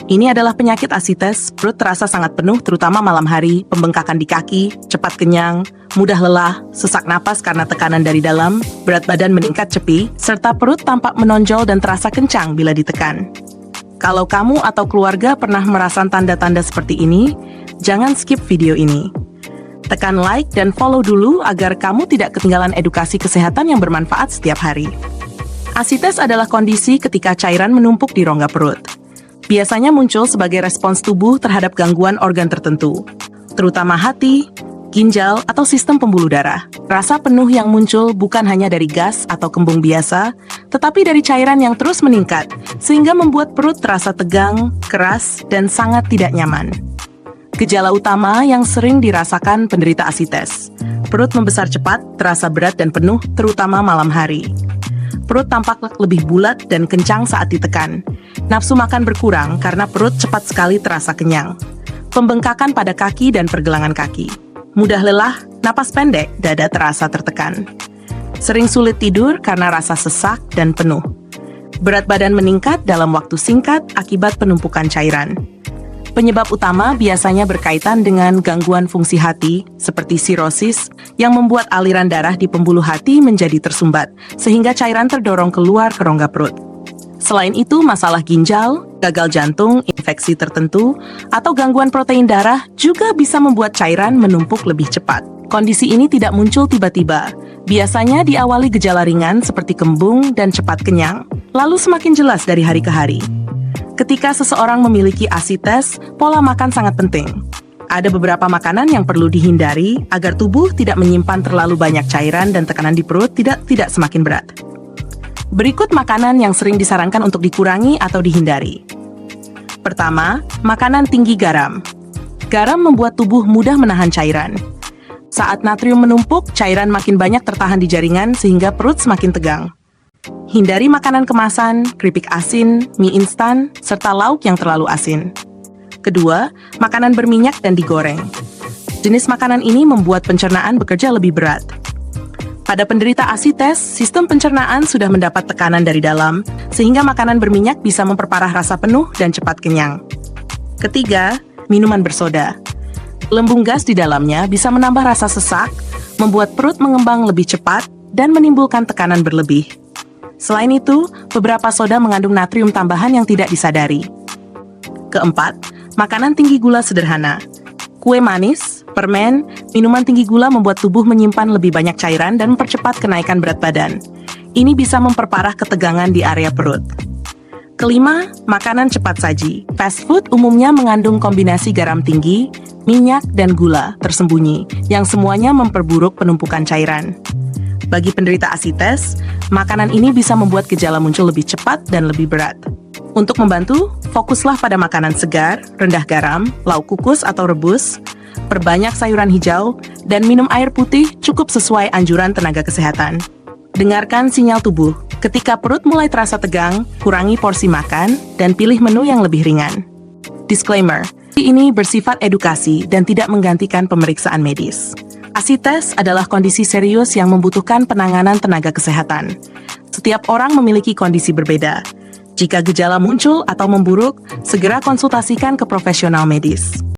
Ini adalah penyakit asites, perut terasa sangat penuh terutama malam hari, pembengkakan di kaki, cepat kenyang, mudah lelah, sesak napas karena tekanan dari dalam, berat badan meningkat cepi, serta perut tampak menonjol dan terasa kencang bila ditekan. Kalau kamu atau keluarga pernah merasakan tanda-tanda seperti ini, jangan skip video ini. Tekan like dan follow dulu agar kamu tidak ketinggalan edukasi kesehatan yang bermanfaat setiap hari. Asites adalah kondisi ketika cairan menumpuk di rongga perut. Biasanya muncul sebagai respons tubuh terhadap gangguan organ tertentu, terutama hati, ginjal, atau sistem pembuluh darah. Rasa penuh yang muncul bukan hanya dari gas atau kembung biasa, tetapi dari cairan yang terus meningkat, sehingga membuat perut terasa tegang, keras, dan sangat tidak nyaman. Gejala utama yang sering dirasakan penderita asites: perut membesar cepat, terasa berat dan penuh, terutama malam hari. Perut tampak lebih bulat dan kencang saat ditekan. Nafsu makan berkurang karena perut cepat sekali terasa kenyang. Pembengkakan pada kaki dan pergelangan kaki. Mudah lelah, napas pendek, dada terasa tertekan. Sering sulit tidur karena rasa sesak dan penuh. Berat badan meningkat dalam waktu singkat akibat penumpukan cairan. Penyebab utama biasanya berkaitan dengan gangguan fungsi hati, seperti sirosis, yang membuat aliran darah di pembuluh hati menjadi tersumbat, sehingga cairan terdorong keluar ke rongga perut. Selain itu, masalah ginjal, gagal jantung, infeksi tertentu, atau gangguan protein darah juga bisa membuat cairan menumpuk lebih cepat. Kondisi ini tidak muncul tiba-tiba. Biasanya diawali gejala ringan seperti kembung dan cepat kenyang, lalu semakin jelas dari hari ke hari. Ketika seseorang memiliki asites, pola makan sangat penting. Ada beberapa makanan yang perlu dihindari agar tubuh tidak menyimpan terlalu banyak cairan dan tekanan di perut tidak semakin berat. Berikut makanan yang sering disarankan untuk dikurangi atau dihindari. Pertama, makanan tinggi garam. Garam membuat tubuh mudah menahan cairan. Saat natrium menumpuk, cairan makin banyak tertahan di jaringan sehingga perut semakin tegang. Hindari makanan kemasan, keripik asin, mie instan, serta lauk yang terlalu asin. Kedua, makanan berminyak dan digoreng. Jenis makanan ini membuat pencernaan bekerja lebih berat. Pada penderita asites, sistem pencernaan sudah mendapat tekanan dari dalam, sehingga makanan berminyak bisa memperparah rasa penuh dan cepat kenyang. Ketiga, minuman bersoda. Lembung gas di dalamnya bisa menambah rasa sesak, membuat perut mengembang lebih cepat, dan menimbulkan tekanan berlebih. Selain itu, beberapa soda mengandung natrium tambahan yang tidak disadari. Keempat, makanan tinggi gula sederhana. Kue manis, permen, minuman tinggi gula membuat tubuh menyimpan lebih banyak cairan dan mempercepat kenaikan berat badan. Ini bisa memperparah ketegangan di area perut. Kelima, makanan cepat saji. Fast food umumnya mengandung kombinasi garam tinggi, minyak, dan gula tersembunyi, yang semuanya memperburuk penumpukan cairan. Bagi penderita asites, makanan ini bisa membuat gejala muncul lebih cepat dan lebih berat. Untuk membantu, fokuslah pada makanan segar, rendah garam, lauk kukus atau rebus, perbanyak sayuran hijau, dan minum air putih cukup sesuai anjuran tenaga kesehatan. Dengarkan sinyal tubuh. Ketika perut mulai terasa tegang, kurangi porsi makan, dan pilih menu yang lebih ringan. Disclaimer, ini bersifat edukasi dan tidak menggantikan pemeriksaan medis. Asites adalah kondisi serius yang membutuhkan penanganan tenaga kesehatan. Setiap orang memiliki kondisi berbeda. Jika gejala muncul atau memburuk, segera konsultasikan ke profesional medis.